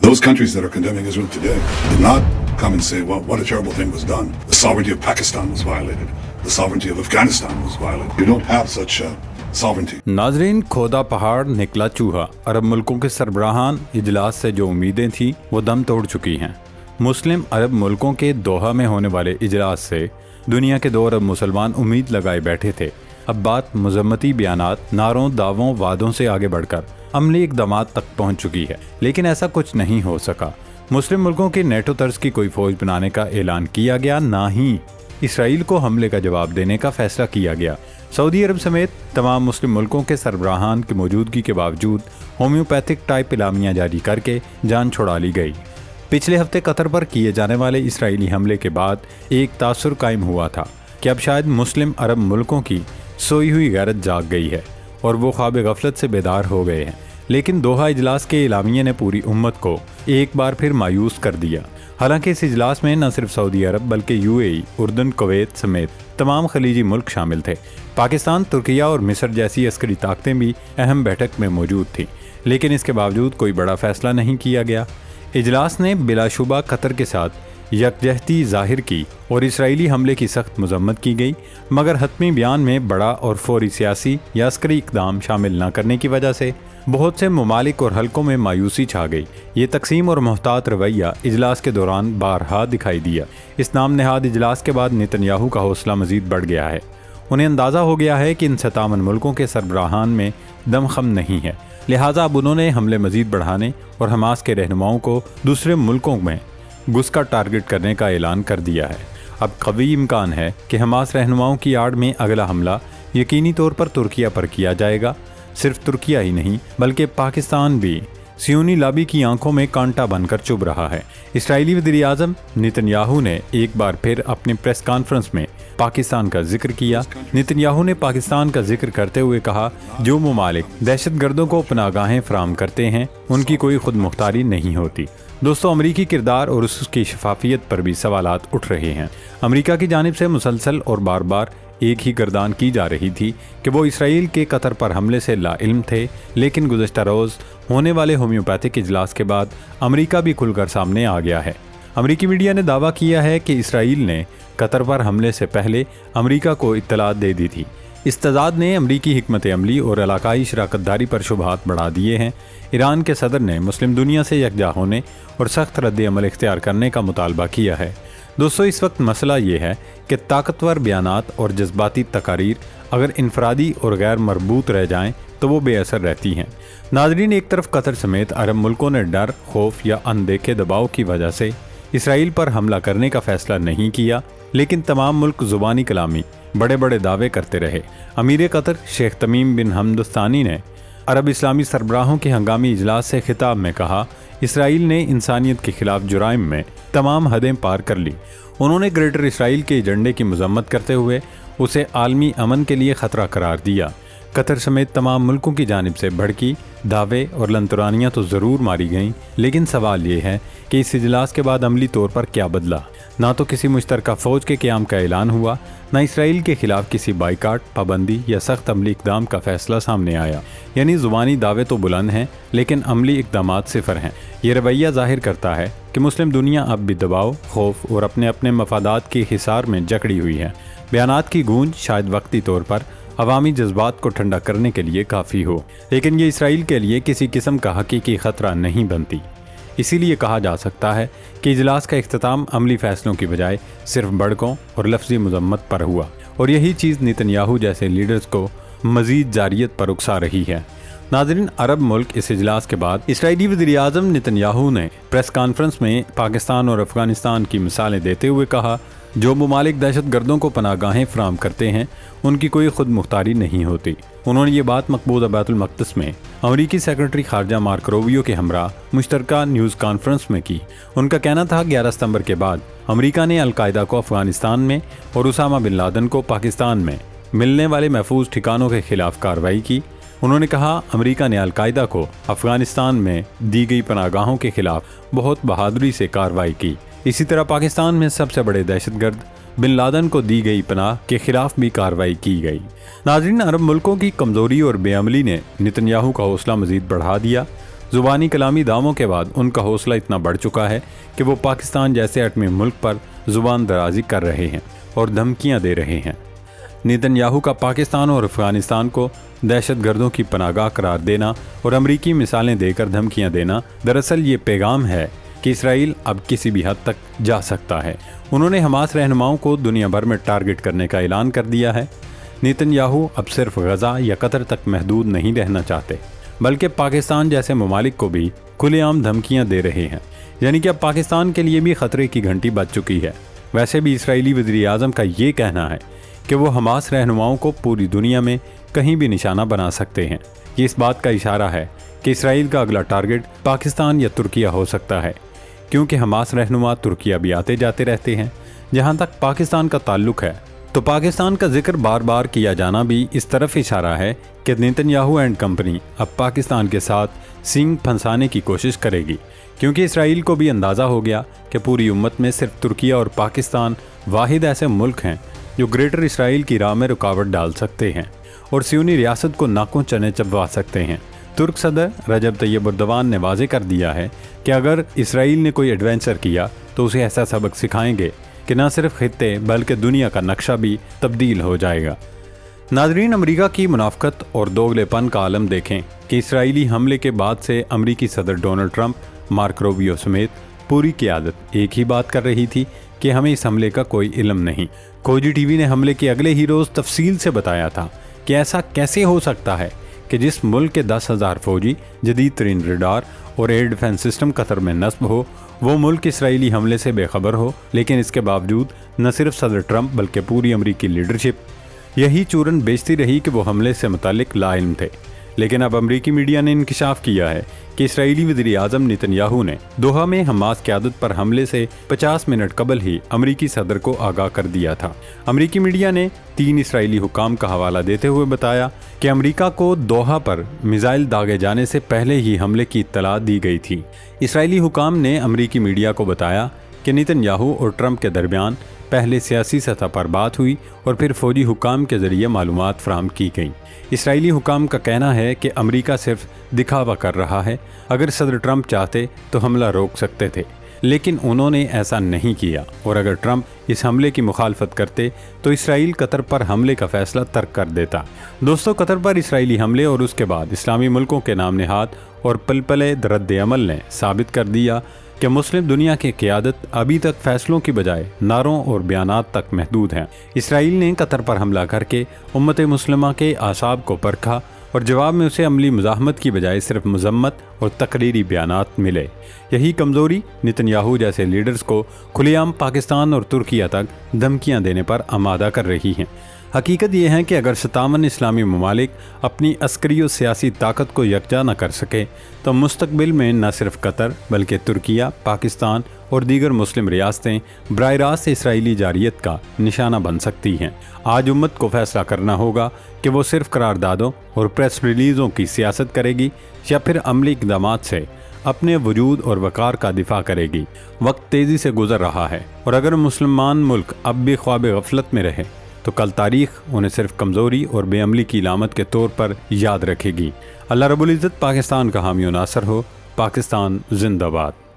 Those countries that are condemning Israel today did not come and say, well, what a terrible thing was done. The sovereignty of Pakistan was violated. The sovereignty of Afghanistan was violated. You don't have such sovereignty. नाजरीन, खोदा पहाड़ निकला चूहा। अरब मुल्कों के सरबराहान इजलास से जो उम्मीदें थी वो दम तोड़ चुकी हैं। मुस्लिम अरब मुल्कों के दोहा में होने वाले इजलास से दुनिया के 2 अरब मुसलमान उम्मीद लगाए बैठे थे। अब बात मजम्मती बयानात, नारों, दावों, वादों से आगे बढ़कर अमली इक़दामात तक पहुंच चुकी है, लेकिन ऐसा कुछ नहीं हो सका। मुस्लिम मुल्कों के नेटो तर्ज की कोई फौज बनाने का ऐलान किया गया, ना ही इसराइल को हमले का जवाब देने का फैसला किया गया। सऊदी अरब समेत तमाम मुस्लिम मुल्कों के सरबराहान की मौजूदगी के बावजूद होम्योपैथिक टाइप इलामियाँ जारी करके जान छुड़ा ली गई। पिछले हफ्ते कतर पर किए जाने वाले इसराइली हमले के बाद एक तासुर कायम हुआ था कि अब शायद मुस्लिम अरब मुल्कों की सोई हुई गैरत जाग गई है और वो ख्वाब गफलत से बेदार हो गए हैं। लेकिन दोहा इजलास के इलामिया ने पूरी उम्मत को एक बार फिर मायूस कर दिया। हालांकि इस इजलास में न सिर्फ सऊदी अरब बल्कि यूएई, उर्दन, कुवैत समेत तमाम खलीजी मुल्क शामिल थे। पाकिस्तान, तुर्किया और मिस्र जैसी अस्करी ताकतें भी अहम बैठक में मौजूद थीं, लेकिन इसके बावजूद कोई बड़ा फैसला नहीं किया गया। इजलास ने बिलाशुबा कतर के साथ यकजहती जाहिर की और इसराइली हमले की सख्त मजम्मत की गई, मगर हतमी बयान में बड़ा और फौरी सियासी या अस्करी इक़दाम शामिल न करने की वजह से बहुत से ममालिक और हलकों में मायूसी छा गई। ये तकसीम और मोहतात रवैया इजलास के दौरान बारहा दिखाई दिया। इस नाम नहाद इजलास के बाद नेतन्याहू का हौसला मजीद बढ़ गया है। उन्हें अंदाज़ा हो गया है कि इन 57 मुल्कों के सरबराहान में दमखम नहीं है, लिहाजा अब उन्होंने हमले मजीद बढ़ाने और हमास के रहनुमाओं को दूसरे मुल्कों में घुस का टारगेट करने का ऐलान कर दिया है। अब कवी इम्कान है कि हमास रहनुमाओं की आड़ में अगला हमला यकीनी तौर पर तुर्किया पर किया जाएगा। सिर्फ तुर्किया ही नहीं बल्कि पाकिस्तान भी सियोनी लॉबी की आंखों में कांटा बनकर चुभ रहा है। इस्राएली वज़ीर-ए-आज़म नेतन्याहू ने एक बार फिर अपनी प्रेस कॉन्फ्रेंस में पाकिस्तान का जिक्र किया। नेतन्याहू ने पाकिस्तान का जिक्र करते हुए कहा, जो ममालिक दहशतगर्दों को पनाहगाहें फराहम करते हैं उनकी कोई खुद मुख्तारी नहीं होती। दोस्तों, अमरीकी किरदार और उसकी शफाफियत पर भी सवालात उठ रहे हैं। अमरीका की जानिब से मुसलसल और बार बार एक ही गर्दान की जा रही थी कि वो इसराइल के कतर पर हमले से लाइल्म थे, लेकिन गुज़श्ता रोज़ होने वाले होम्योपैथिक इजलास के बाद अमरीका भी खुलकर सामने आ गया है। अमरीकी मीडिया ने दावा किया है कि इसराइल ने कतर पर हमले से पहले अमरीका को इत्तलात दे दी थी। इस तजाद ने अमरीकी हिकमत अमली और इलाकाई शराकतदारी पर शुबहात बढ़ा दिए हैं। ईरान के सदर ने मुस्लिम दुनिया से यकजा होने और सख्त रद्द अमल इख्तियार करने का मुतालबा किया है। दोस्तों, इस वक्त मसला ये है कि ताकतवर बयानात और जज्बाती तकारीर अगर इनफरादी और गैर मरबूत रह जाएं तो वो बेअसर रहती हैं। नाज़रीन, एक तरफ कतर समेत अरब मुल्कों ने डर, खौफ या अनदेखे दबाव की वजह से इसराइल पर हमला करने का फैसला नहीं किया, लेकिन तमाम मुल्क ज़ुबानी कलामी बड़े बड़े दावे करते रहे। अमीर कतर शेख तमीम बिन हमद अल-थानी ने अरब इस्लामी सरबराहों के हंगामी इजलास से खिताब में कहा, इसराइल ने इंसानियत के खिलाफ जुराइम में तमाम हदें पार कर ली। उन्होंने ग्रेटर इसराइल के एजेंडे की मजम्मत करते हुए उसे आलमी अमन के लिए ख़तरा करार दिया। कतर समेत तमाम मुल्कों की जानिब से भड़की दावे और लंतुरानियाँ तो ज़रूर मारी गईं, लेकिन सवाल ये है कि इस इजलास के बाद अमली तौर पर क्या बदला। ना तो किसी मुश्तरका फ़ौज के क़याम का ऐलान हुआ, ना इसराइल के खिलाफ किसी बाइकाट, पाबंदी या सख्त अमली इक़दाम का फ़ैसला सामने आया। यानी ज़ुबानी दावे तो बुलंद हैं, लेकिन अमली इक़दामात सिफर हैं। ये रवैया ज़ाहिर करता है कि मुस्लिम दुनिया अब भी दबाव, खौफ और अपने अपने मफादात के हिसार में जकड़ी हुई है। बयानात की गूंज शायद वक्ती तौर पर अवामी जज्बात को ठंडा करने के लिए काफ़ी हो, लेकिन ये इसराइल के लिए किसी किस्म का हकीकी ख़तरा नहीं बनती। इसीलिए कहा जा सकता है कि इजलास का इख्तिताम अमली फ़ैसलों की बजाय सिर्फ बड़कों और लफ्ज़ी मजम्मत पर हुआ, और यही चीज़ नेतन्याहू जैसे लीडर्स को मज़ीद जारियत पर उकसा रही है। नाज़रीन, अरब मुल्क इस इजलास के बाद इसराइली वज़ीर-ए-आज़म नेतन्याहू ने प्रेस कॉन्फ्रेंस में पाकिस्तान और अफ़गानिस्तान की मिसालें देते हुए कहा, जो ममालिक दहशतगर्दों को पनाहगाहें फराहम करते हैं उनकी कोई खुद मुख्तारी नहीं होती। उन्होंने ये बात मकबूजा बैतुल मक़दस में अमरीकी सेक्रेटरी खारजा मार्क रूबियो के हमरा मुश्तरका न्यूज़ कॉन्फ्रेंस में की। उनका कहना था, 11 सितंबर के बाद अमरीका ने अलकायदा को अफ़गानिस्तान में और उसामा बिन लादेन को पाकिस्तान में मिलने वाले महफूज ठिकानों के खिलाफ कार्रवाई की। उन्होंने कहा, अमरीका ने अलकायदा को अफ़गानिस्तान में दी गई पनाहगाहों के खिलाफ बहुत बहादुरी से कार्रवाई की। इसी तरह पाकिस्तान में सबसे बड़े दहशतगर्द बिन लादेन को दी गई पनाह के खिलाफ भी कार्रवाई की गई। नाज़रीन, अरब मुल्कों की कमज़ोरी और बेअमली ने नेतन्याहू का हौसला मज़ीद बढ़ा दिया। زبانی کلامی دعووں کے بعد ان کا حوصلہ اتنا بڑھ چکا ہے کہ وہ پاکستان جیسے ایٹمی ملک پر زبان درازی کر رہے ہیں اور دھمکیاں دے رہے ہیں۔ نیتن یاہو کا پاکستان اور افغانستان کو دہشت گردوں کی پناہ گاہ قرار دینا اور امریکی مثالیں دے کر دھمکیاں دینا دراصل یہ پیغام ہے کہ اسرائیل اب کسی بھی حد تک جا سکتا ہے۔ انہوں نے حماس رہنماؤں کو دنیا بھر میں ٹارگٹ کرنے کا اعلان کر دیا ہے۔ نیتن یاہو اب صرف غزہ یا قطر تک محدود نہیں رہنا چاہتے، بلکہ پاکستان جیسے ممالک کو بھی کھلے عام دھمکیاں دے رہے ہیں، یعنی کہ اب پاکستان کے لیے بھی خطرے کی گھنٹی بج چکی ہے۔ ویسے بھی اسرائیلی وزیر اعظم کا یہ کہنا ہے کہ وہ حماس رہنماؤں کو پوری دنیا میں کہیں بھی نشانہ بنا سکتے ہیں۔ یہ اس بات کا اشارہ ہے کہ اسرائیل کا اگلا ٹارگٹ پاکستان یا ترکیہ ہو سکتا ہے، کیونکہ حماس رہنما ترکیہ بھی آتے جاتے رہتے ہیں۔ جہاں تک پاکستان کا تعلق ہے تو پاکستان کا ذکر بار بار کیا جانا بھی اس طرف اشارہ ہے کہ نیتن یاہو اینڈ کمپنی اب پاکستان کے ساتھ سینگ پھنسانے کی کوشش کرے گی، کیونکہ اسرائیل کو بھی اندازہ ہو گیا کہ پوری امت میں صرف ترکیہ اور پاکستان واحد ایسے ملک ہیں جو گریٹر اسرائیل کی راہ میں رکاوٹ ڈال سکتے ہیں اور صہیونی ریاست کو ناکوں چنے چبوا سکتے ہیں۔ ترک صدر رجب طیب اردوان نے واضح کر دیا ہے کہ اگر اسرائیل نے کوئی ایڈوینچر کیا تو اسے ایسا سبق سکھائیں گے کہ نہ صرف خطے بلکہ دنیا کا نقشہ بھی تبدیل ہو جائے گا۔ ناظرین، امریکہ کی منافقت اور دوگلے پن کا عالم دیکھیں کہ اسرائیلی حملے کے بعد سے امریکی صدر ڈونلڈ ٹرمپ، مارک روبیو سمیت پوری قیادت ایک ہی بات کر رہی تھی کہ ہمیں اس حملے کا کوئی علم نہیں۔ کوجی ٹی وی نے حملے کے اگلے ہی روز تفصیل سے بتایا تھا کہ ایسا کیسے ہو سکتا ہے کہ جس ملک کے 10,000 فوجی، جدید ترین ریڈار اور ایئر ڈیفنس سسٹم قطر میں نصب ہو، وہ ملک اسرائیلی حملے سے بے خبر ہو، لیکن اس کے باوجود نہ صرف صدر ٹرمپ بلکہ پوری امریکی لیڈرشپ یہی چورن بیچتی رہی کہ وہ حملے سے متعلق لا علم تھے۔ لیکن اب امریکی میڈیا نے انکشاف کیا ہے کہ اسرائیلی وزیر اعظم نیتن یاہو نے دوحہ میں حماس قیادت پر حملے سے 50 منٹ قبل ہی امریکی صدر کو آگاہ کر دیا تھا۔ امریکی میڈیا نے 3 اسرائیلی حکام کا حوالہ دیتے ہوئے بتایا کہ امریکہ کو دوحہ پر میزائل داغے جانے سے پہلے ہی حملے کی اطلاع دی گئی تھی۔ اسرائیلی حکام نے امریکی میڈیا کو بتایا کہ نیتن یاہو اور ٹرمپ کے درمیان پہلے سیاسی سطح پر بات ہوئی اور پھر فوجی حکام کے ذریعے معلومات فراہم کی گئیں۔ اسرائیلی حکام کا کہنا ہے کہ امریکہ صرف دکھاوا کر رہا ہے، اگر صدر ٹرمپ چاہتے تو حملہ روک سکتے تھے، لیکن انہوں نے ایسا نہیں کیا، اور اگر ٹرمپ اس حملے کی مخالفت کرتے تو اسرائیل قطر پر حملے کا فیصلہ ترک کر دیتا۔ دوستو، قطر پر اسرائیلی حملے اور اس کے بعد اسلامی ملکوں کے نام نہاد اور پلپلے رد عمل نے ثابت کر دیا کہ مسلم دنیا کی قیادت ابھی تک فیصلوں کی بجائے نعروں اور بیانات تک محدود ہیں۔ اسرائیل نے قطر پر حملہ کر کے امت مسلمہ کے اعصاب کو پرکھا اور جواب میں اسے عملی مزاحمت کی بجائے صرف مذمت اور تقریری بیانات ملے۔ یہی کمزوری نیتن یاہو جیسے لیڈرز کو کھلے عام پاکستان اور ترکیہ تک دھمکیاں دینے پر آمادہ کر رہی ہیں۔ حقیقت یہ ہے کہ اگر 57 اسلامی ممالک اپنی عسکری و سیاسی طاقت کو یکجا نہ کر سکے تو مستقبل میں نہ صرف قطر بلکہ ترکیہ، پاکستان اور دیگر مسلم ریاستیں براہ راست اسرائیلی جارحیت کا نشانہ بن سکتی ہیں۔ آج امت کو فیصلہ کرنا ہوگا کہ وہ صرف قراردادوں اور پریس ریلیزوں کی سیاست کرے گی یا پھر عملی اقدامات سے اپنے وجود اور وقار کا دفاع کرے گی۔ وقت تیزی سے گزر رہا ہے اور اگر مسلمان ملک اب بھی خواب غفلت میں رہے تو کل تاریخ انہیں صرف کمزوری اور بے عملی کی علامت کے طور پر یاد رکھے گی۔ اللہ رب العزت پاکستان کا حامی و ناصر ہو۔ پاکستان زندہ باد۔